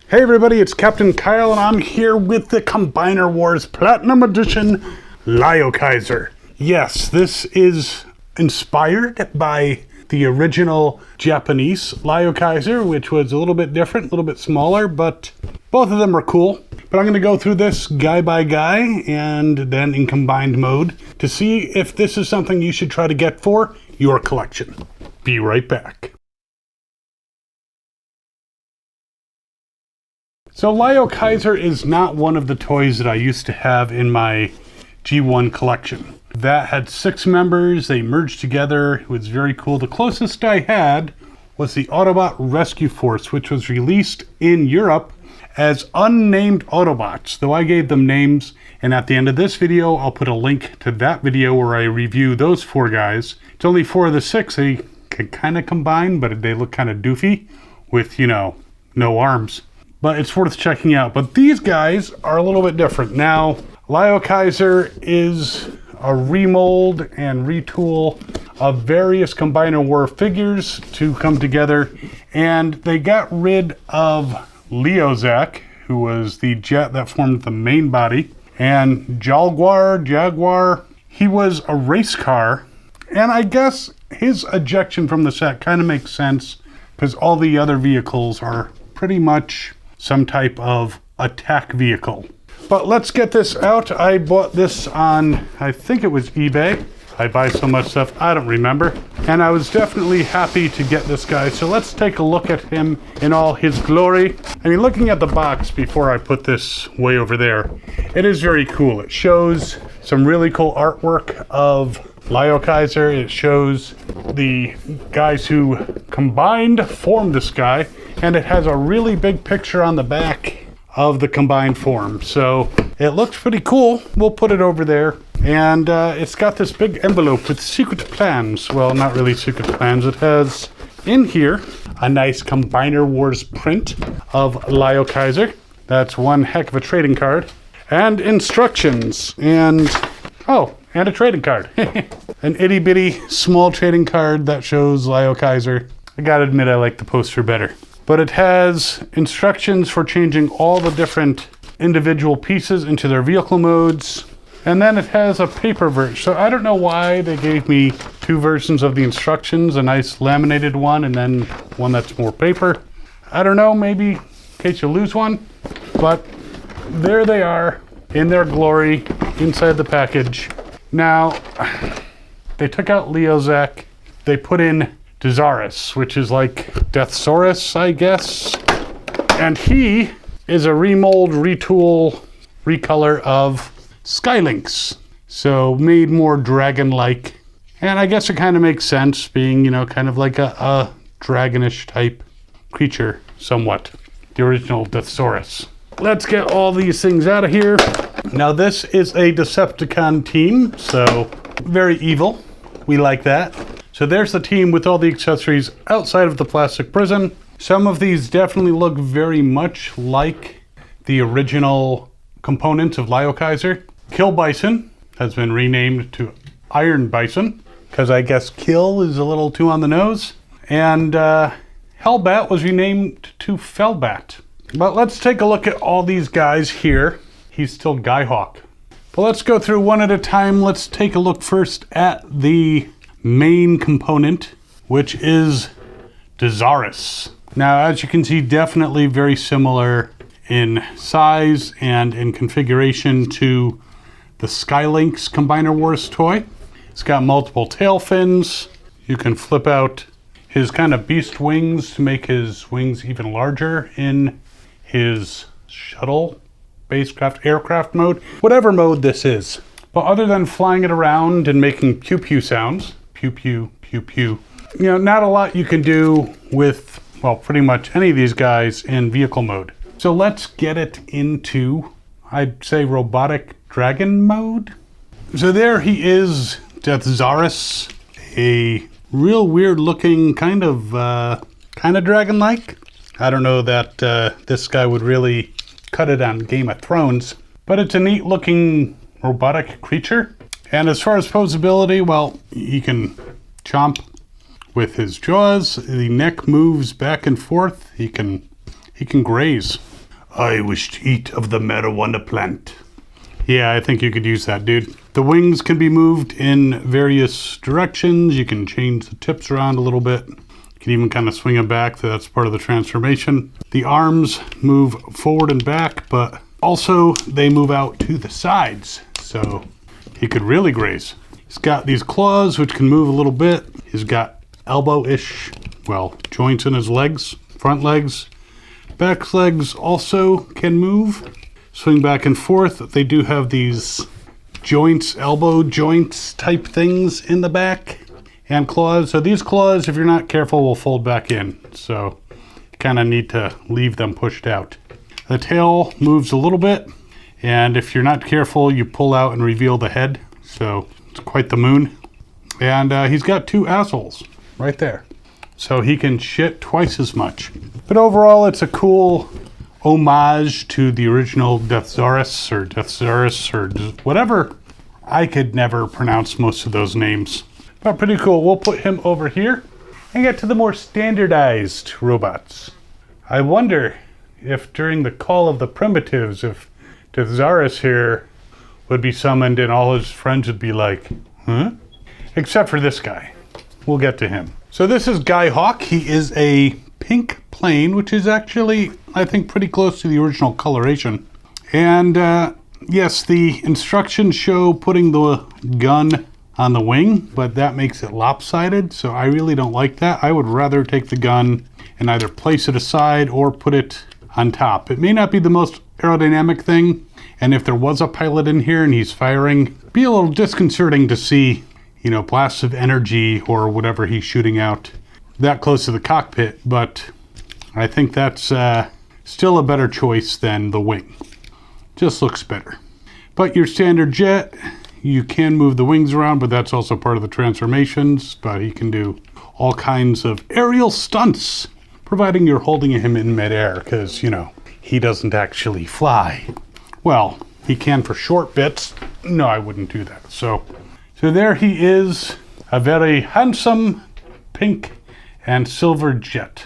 Hey everybody, it's Captain Kyle and I'm here with the Combiner Wars Platinum Edition Lio Kaiser. Yes, this is inspired by the original Japanese Lio Kaiser, which was a little bit different, a little bit smaller, but both of them are cool. But I'm going to go through this guy by guy and then in combined mode to see if this is something you should try to get for your collection. Be right back. So Lio Kaiser is not one of the toys that I used to have in my G1 collection. That had 6 members, they merged together, it was very cool. The closest I had was the Autobot Rescue Force, which was released in Europe as unnamed Autobots, though I gave them names, and at the end of this video I'll put a link to that video where I review those 4 guys. It's only 4 of the 6, they can kind of combine, but they look kind of doofy with, you know, no arms. But it's worth checking out. But these guys are a little bit different. Now, Lio Kaiser is a remold and retool of various Combiner War figures to come together. And they got rid of Leozak, who was the jet that formed the main body, and Jaguar. He was a race car. And I guess his ejection from the set kind of makes sense because all the other vehicles are pretty much some type of attack vehicle. But let's get this out. I bought this on, I think it was eBay. I buy so much stuff, I don't remember. And I was definitely happy to get this guy. So let's take a look at him in all his glory. I mean, looking at the box before I put this way over there, it is very cool. It shows some really cool artwork of Lio Kaiser. It shows the guys who combined formed this guy, and it has a really big picture on the back of the combined form. So it looks pretty cool. We'll put it over there. And it's got this big envelope with secret plans. Well, not really secret plans. It has in here a nice Combiner Wars print of Lio Kaiser. That's one heck of a trading card. And instructions. And, oh, and a trading card. An itty bitty small trading card that shows Lio Kaiser. I gotta admit I like the poster better. But it has instructions for changing all the different individual pieces into their vehicle modes. And then it has a paper version. So I don't know why they gave me 2 versions of the instructions, a nice laminated one and then one that's more paper. I don't know, maybe in case you lose one. But there they are in their glory inside the package. Now, they took out Leozak. They put in Dezarus, which is like Deathsaurus, I guess. And he is a remold, retool, recolor of Skylynx. So made more dragon-like. And I guess it kind of makes sense being, you know, kind of like a dragonish type creature, somewhat. The original Deathsaurus. Let's get all these things out of here. Now this is a Decepticon team, so very evil. We like that. So there's the team with all the accessories outside of the plastic prison. Some of these definitely look very much like the original components of Lio Kaiser. Killbison has been renamed to Ironbison, because I guess kill is a little too on the nose. And Hellbat was renamed to Fellbat. But let's take a look at all these guys here. He's still Guyhawk. But let's go through one at a time. Let's take a look first at the main component, which is Dezarus. Now, as you can see, definitely very similar in size and in configuration to the Skylynx Combiner Wars toy. It's got multiple tail fins. You can flip out his kind of beast wings to make his wings even larger in his shuttle, spacecraft, aircraft mode, whatever mode this is. But other than flying it around and making pew pew sounds, pew pew pew pew, you know, not a lot you can do with, well, pretty much any of these guys in vehicle mode. So let's get it into, I'd say, robotic dragon mode. So there he is, Dezarus, a real weird looking kind of dragon-like. I don't know that this guy would really cut it on Game of Thrones, but it's a neat looking robotic creature. And as far as posability, well, he can chomp with his jaws. The neck moves back and forth. He can graze. I wish to eat of the marijuana plant. Yeah, I think you could use that, dude. The wings can be moved in various directions. You can change the tips around a little bit. You can even kind of swing them back. That's part of the transformation. The arms move forward and back, but also they move out to the sides. So he could really graze. He's got these claws, which can move a little bit. He's got elbow-ish, well, joints in his legs, front legs. Back legs also can move. Swing back and forth. They do have these joints, elbow joints type things in the back, and claws. So these claws, if you're not careful, will fold back in. So you kind of need to leave them pushed out. The tail moves a little bit, and if you're not careful, you pull out and reveal the head. So it's quite the moon. And he's got 2 assholes right there. So he can shit twice as much. But overall, it's a cool homage to the original Dezarus or whatever. I could never pronounce most of those names. But pretty cool. We'll put him over here and get to the more standardized robots. I wonder if during the call of the primitives, if Dezarus here would be summoned and all his friends would be like, huh? Except for this guy. We'll get to him. So this is Guyhawk. He is a pink plane, which is actually, I think, pretty close to the original coloration. And yes, the instructions show putting the gun on the wing, but that makes it lopsided, so I really don't like that. I would rather take the gun and either place it aside or put it on top. It may not be the most aerodynamic thing, and if there was a pilot in here and he's firing, it'd be a little disconcerting to see, you know, blasts of energy or whatever he's shooting out that close to the cockpit, but I think that's still a better choice than the wing. Just looks better. But your standard jet, you can move the wings around, but that's also part of the transformations, but he can do all kinds of aerial stunts, providing you're holding him in midair, because, you know, he doesn't actually fly. Well, he can for short bits. No, I wouldn't do that. So there he is, a very handsome pink and silver jet.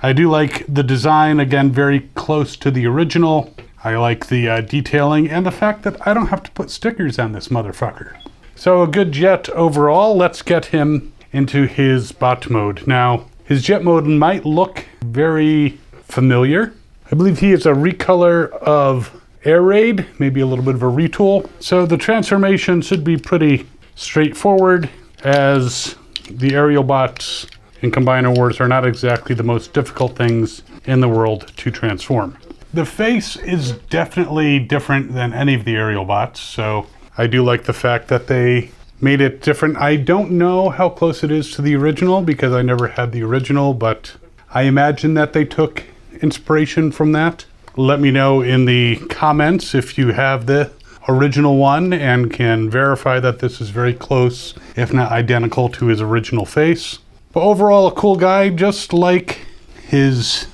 I do like the design, again, very close to the original. I like the detailing and the fact that I don't have to put stickers on this motherfucker. So a good jet overall. Let's get him into his bot mode. Now, his jet mode might look very familiar. I believe he is a recolor of Air Raid, maybe a little bit of a retool. So the transformation should be pretty straightforward, as the aerial bots in Combiner Wars are not exactly the most difficult things in the world to transform. The face is definitely different than any of the aerial bots, so I do like the fact that they made it different. I don't know how close it is to the original because I never had the original, but I imagine that they took inspiration from that. Let me know in the comments if you have the original one and can verify that this is very close, if not identical, to his original face. But overall, a cool guy, just like his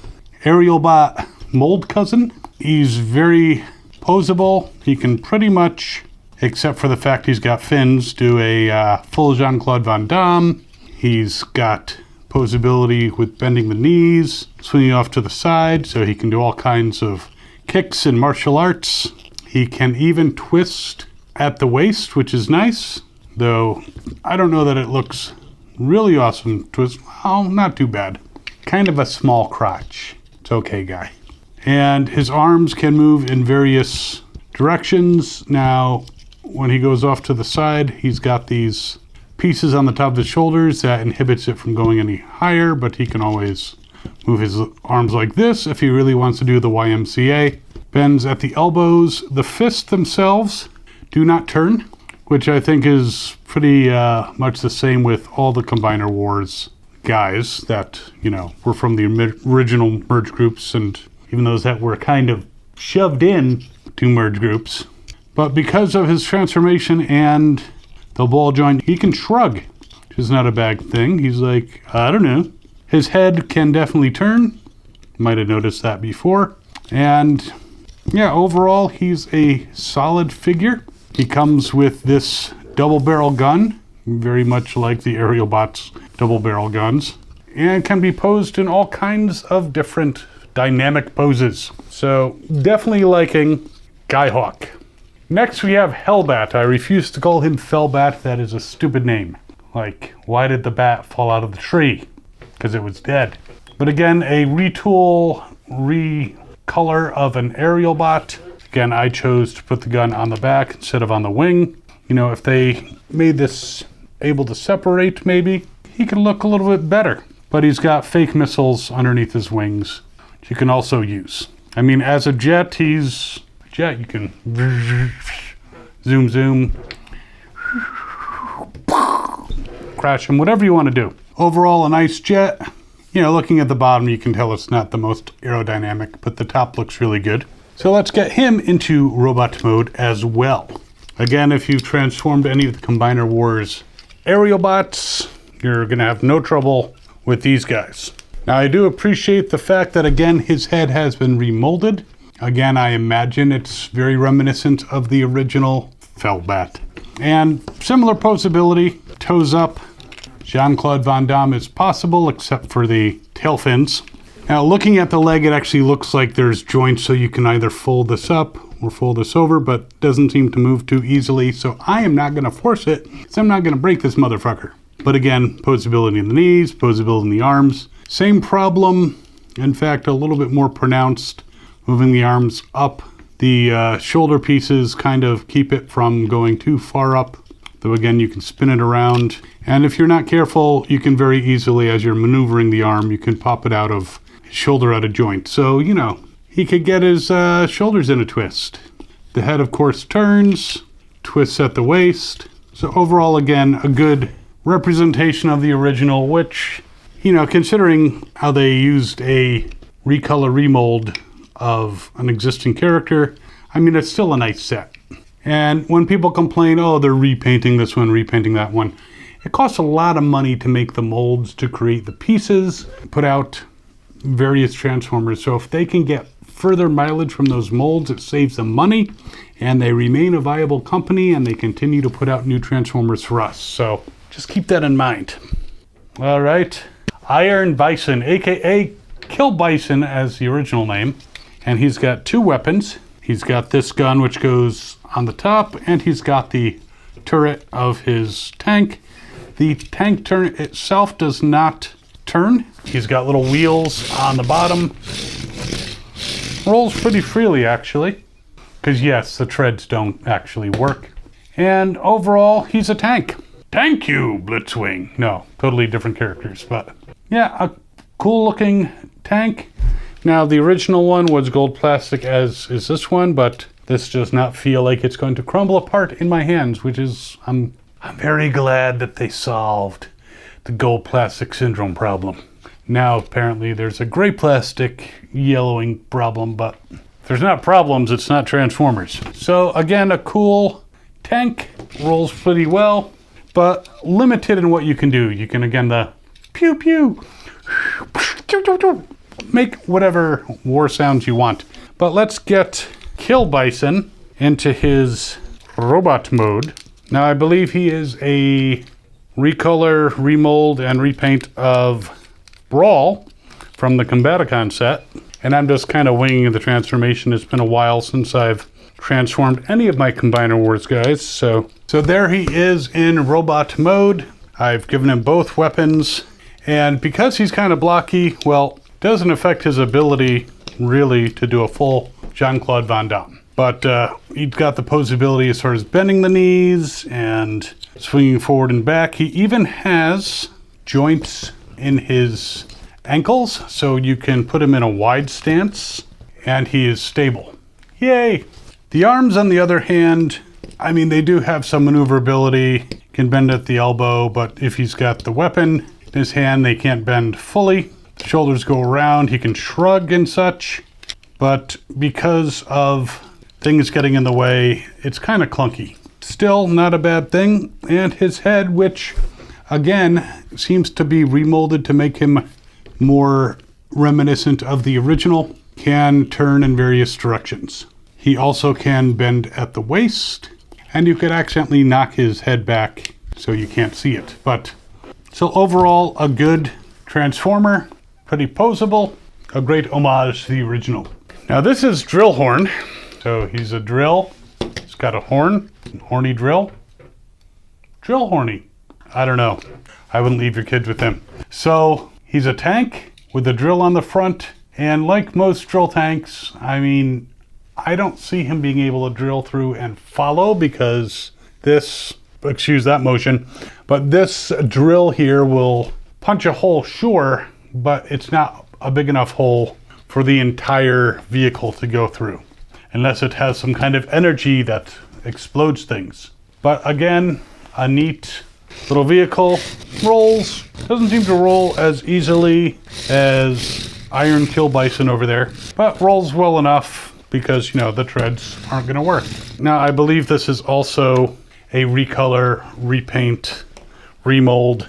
aerial bot mold cousin. He's very posable. He can pretty much, except for the fact he's got fins, do a full Jean-Claude Van Damme. He's got posability with bending the knees, swinging off to the side, so he can do all kinds of kicks and martial arts. He can even twist at the waist, which is nice, though I don't know that it looks really awesome twist. Well, not too bad. Kind of a small crotch. It's okay, guy. And his arms can move in various directions. Now, when he goes off to the side, he's got these pieces on the top of his shoulders that inhibits it from going any higher, but he can always move his arms like this if he really wants to do the YMCA. Bends at the elbows. The fists themselves do not turn, which I think is pretty much the same with all the Combiner Wars guys that, you know, were from the original merge groups, and even those that were kind of shoved in to merge groups. But because of his transformation and the ball joint, he can shrug, which is not a bad thing. He's like, I don't know. His head can definitely turn. Might have noticed that before. And yeah, overall, he's a solid figure. He comes with this double barrel gun, very much like the aerial bots double barrel guns, and can be posed in all kinds of different dynamic poses. So definitely liking Guyhawk. Next we have Hellbat. I refuse to call him Fellbat. That is a stupid name. Like, why did the bat fall out of the tree? Because it was dead. But again, a retool, recolor of an aerial bot. Again, I chose to put the gun on the back instead of on the wing. You know, if they made this able to separate, maybe, he could look a little bit better. But he's got fake missiles underneath his wings, which you can also use. I mean, as a jet, he's a jet. You can zoom, zoom, crash him, whatever you want to do. Overall, a nice jet. You know, looking at the bottom, you can tell it's not the most aerodynamic, but the top looks really good. So let's get him into robot mode as well. Again, if you've transformed any of the Combiner Wars aerial bots, you're going to have no trouble with these guys. Now, I do appreciate the fact that, again, his head has been remolded. Again, I imagine it's very reminiscent of the original Fellbat. And similar posability, toes up. Jean-Claude Van Damme is possible, except for the tail fins. Now, looking at the leg, it actually looks like there's joints, so you can either fold this up or fold this over, but doesn't seem to move too easily, so I am not going to force it, because I'm not going to break this motherfucker. But again, posability in the knees, posability in the arms. Same problem, in fact, a little bit more pronounced, moving the arms up. The shoulder pieces kind of keep it from going too far up, though again, you can spin it around. And if you're not careful, you can very easily, as you're maneuvering the arm, you can pop it out of his shoulder out of joint. So, you know, he could get his shoulders in a twist. The head, of course, turns, twists at the waist. So overall, again, a good representation of the original, which, you know, considering how they used a recolor remold of an existing character, I mean, it's still a nice set. And when people complain, oh, they're repainting this one, repainting that one, it costs a lot of money to make the molds, to create the pieces, put out various Transformers. So if they can get further mileage from those molds, it saves them money, and they remain a viable company, and they continue to put out new Transformers for us. So just keep that in mind. All right, Ironbison, aka Killbison as the original name, and he's got two weapons. He's got this gun which goes on the top, and he's got the turret of his tank. The tank turn itself does not turn. He's got little wheels on the bottom. Rolls pretty freely, actually, because yes, the treads don't actually work. And overall, he's a tank. Thank you, Blitzwing. No, totally different characters, but yeah, a cool looking tank. Now, the original one was gold plastic, as is this one, but this does not feel like it's going to crumble apart in my hands, which is, I'm very glad that they solved the gold plastic syndrome problem. Now, apparently, there's a gray plastic yellowing problem, but if there's not problems, it's not Transformers. So, again, a cool tank, rolls pretty well, but limited in what you can do. You can, again, the pew pew, make whatever war sounds you want. But let's get Killbison into his robot mode. Now, I believe he is a recolor, remold, and repaint of Brawl from the Combaticon set. And I'm just kind of winging the transformation. It's been a while since I've transformed any of my Combiner Wars guys. So there he is in robot mode. I've given him both weapons. And because he's kind of blocky, well, doesn't affect his ability really to do a full Jean-Claude Van Damme. But he's got the posability as far as bending the knees and swinging forward and back. He even has joints in his ankles, so you can put him in a wide stance, and he is stable. Yay! The arms, on the other hand, I mean, they do have some maneuverability, can bend at the elbow, but if he's got the weapon in his hand, they can't bend fully. The shoulders go around, he can shrug and such, but because of things getting in the way, it's kind of clunky. Still not a bad thing, and his head, which again seems to be remolded to make him more reminiscent of the original, can turn in various directions. He also can bend at the waist, and you could accidentally knock his head back so you can't see it. But so overall, a good Transformer, pretty posable. a great homage to the original. Now this is Drillhorn. So he's a drill. He's got a horn, horny drill. Drill horny. I don't know. I wouldn't leave your kids with him. So he's a tank with a drill on the front. And like most drill tanks, I mean, I don't see him being able to drill through and follow because this, excuse that motion, but this drill here will punch a hole, sure, but it's not a big enough hole for the entire vehicle to go through, unless it has some kind of energy that explodes things. But again, a neat little vehicle. Rolls, doesn't seem to roll as easily as Iron Killbison over there, but rolls well enough because, you know, the treads aren't going to work. Now, I believe this is also a recolor, repaint, remold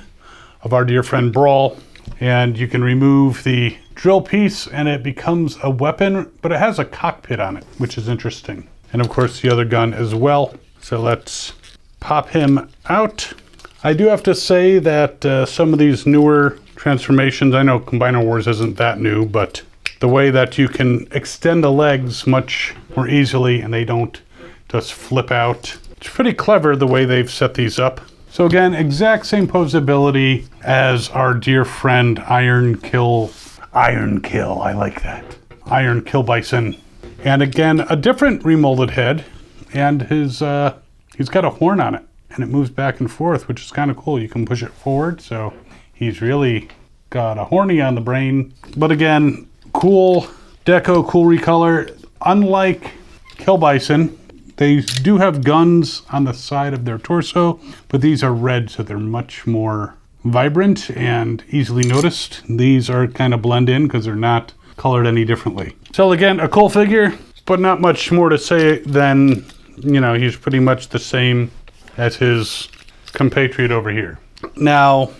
of our dear friend Brawl. And you can remove the drill piece and it becomes a weapon, but it has a cockpit on it, which is interesting. And of course the other gun as well. So let's pop him out. I do have to say that some of these newer transformations, I know Combiner Wars isn't that new, but the way that you can extend the legs much more easily and they don't just flip out. It's pretty clever the way they've set these up. So again, exact same posability as our dear friend Iron Kill, I like that. Iron Killbison. And again, a different remolded head, and his he's got a horn on it, and it moves back and forth, which is kind of cool. You can push it forward, so he's really got a horny on the brain. But again, cool deco, cool recolor. Unlike Killbison, they do have guns on the side of their torso, but these are red, so they're much more vibrant and easily noticed. These are kind of blend in because they're not colored any differently. So again, a cool figure, but not much more to say than, you know, he's pretty much the same as his compatriot over here. Now,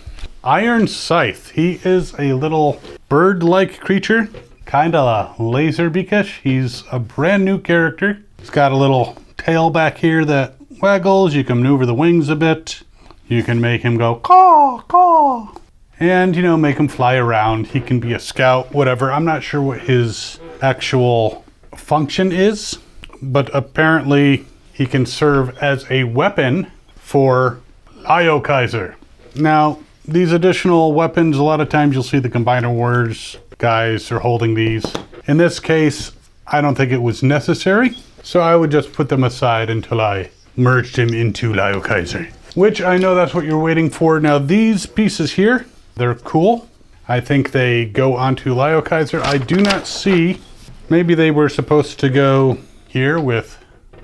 Iron Scythe, he is a little bird-like creature, kind of laser beakish. He's a brand new character. He's got a little tail back here that waggles. You can maneuver the wings a bit. You can make him go caw, caw. And, you know, make him fly around. He can be a scout, whatever. I'm not sure what his actual function is, but apparently he can serve as a weapon for Lio Kaiser. Now, these additional weapons, a lot of times you'll see the Combiner Wars guys are holding these. In this case, I don't think it was necessary, so I would just put them aside until I merged him into Lio Kaiser, which I know that's what you're waiting for. Now, these pieces here, they're cool. I think they go onto Lio Kaiser. I do not see, maybe they were supposed to go here with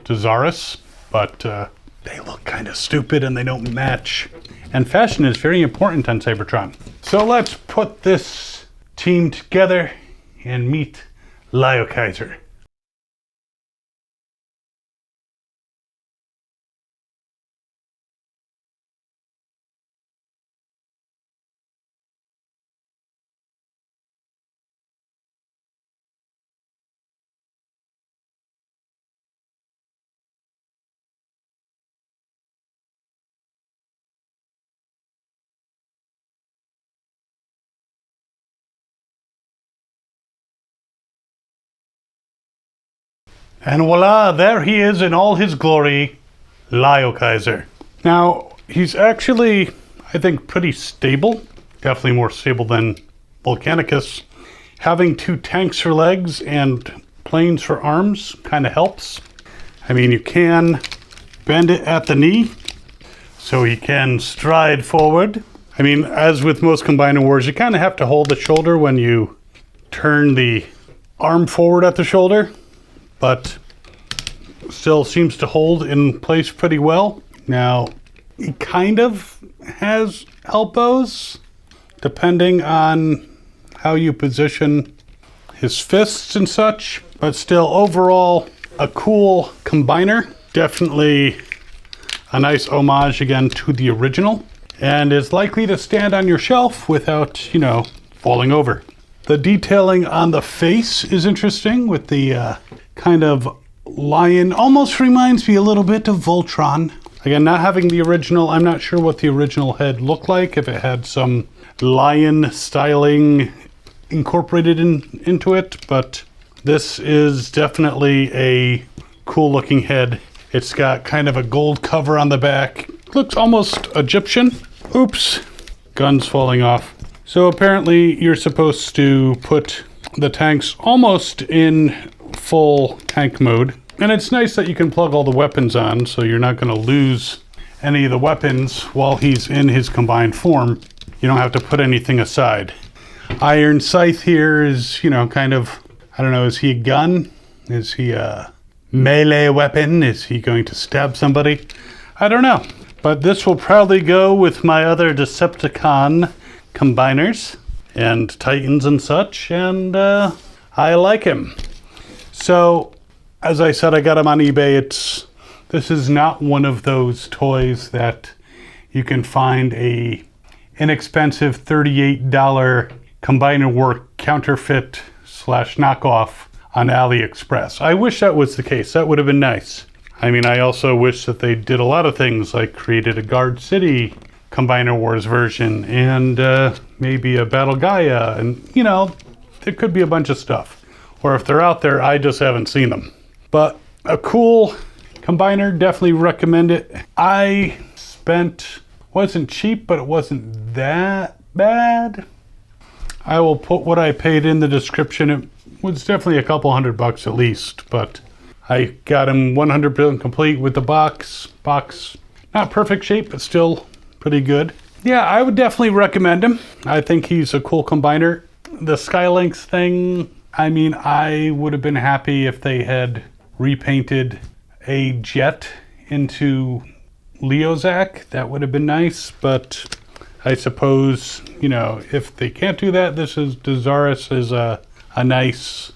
Dezarus, but they look kind of stupid and they don't match. And fashion is very important on Cybertron. So let's put this team together and meet Lio Kaiser. And voila, there he is in all his glory, Lio Kaiser. Now, he's actually, I think, pretty stable. Definitely more stable than Volcanicus. Having two tanks for legs and planes for arms kind of helps. I mean, you can bend it at the knee, so he can stride forward. I mean, as with most Combiner Wars, you kind of have to hold the shoulder when you turn the arm forward at the shoulder, but still seems to hold in place pretty well. Now, he kind of has elbows, depending on how you position his fists and such, but still overall a cool combiner. Definitely a nice homage again to the original, and is likely to stand on your shelf without, you know, falling over. The detailing on the face is interesting with the kind of lion. Almost reminds me a little bit of Voltron. Again, not having the original, I'm not sure what the original head looked like, if it had some lion styling incorporated into it, but this is definitely a cool looking head. It's got kind of a gold cover on the back. Looks almost Egyptian. Oops, gun's falling off. So apparently you're supposed to put the tanks almost in full tank mode. And it's nice that you can plug all the weapons on, so you're not going to lose any of the weapons while he's in his combined form. You don't have to put anything aside. Iron Scythe here is, you know, kind of, I don't know, is he a gun? Is he a melee weapon? Is he going to stab somebody? I don't know. But this will probably go with my other Decepticon combiners and Titans and such, and I like him. So, as I said, I got him on eBay. This is not one of those toys that you can find a inexpensive $38 combiner work counterfeit / knockoff on AliExpress. I wish that was the case. That would have been nice. I mean, I also wish that they did a lot of things, like created a Guard City Combiner Wars version and maybe a Battle Gaia, and you know, there could be a bunch of stuff. Or if they're out there, I just haven't seen them. But a cool combiner, definitely recommend it. I spent, wasn't cheap, but it wasn't that bad. I will put what I paid in the description. It was definitely a couple $100 at least, but I got him 100% complete with the box. Box, not perfect shape, but still pretty good. Yeah, I would definitely recommend him. I think he's a cool combiner. The Skylinks thing, I mean, I would have been happy if they had repainted a jet into Leozak. That would have been nice, but I suppose, you know, if they can't do that, this is Dezarus is a nice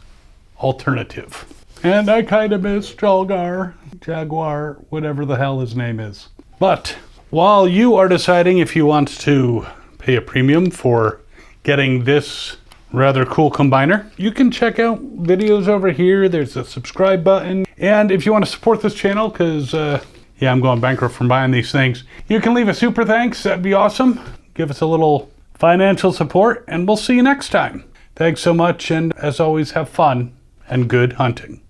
alternative. And I kind of miss Jallguar, Jaguar, whatever the hell his name is. But while you are deciding if you want to pay a premium for getting this rather cool combiner, you can check out videos over here. There's a subscribe button. And if you want to support this channel, because yeah, I'm going bankrupt from buying these things, you can leave a super thanks. That'd be awesome. Give us a little financial support, and we'll see you next time. Thanks so much, and as always, have fun and good hunting.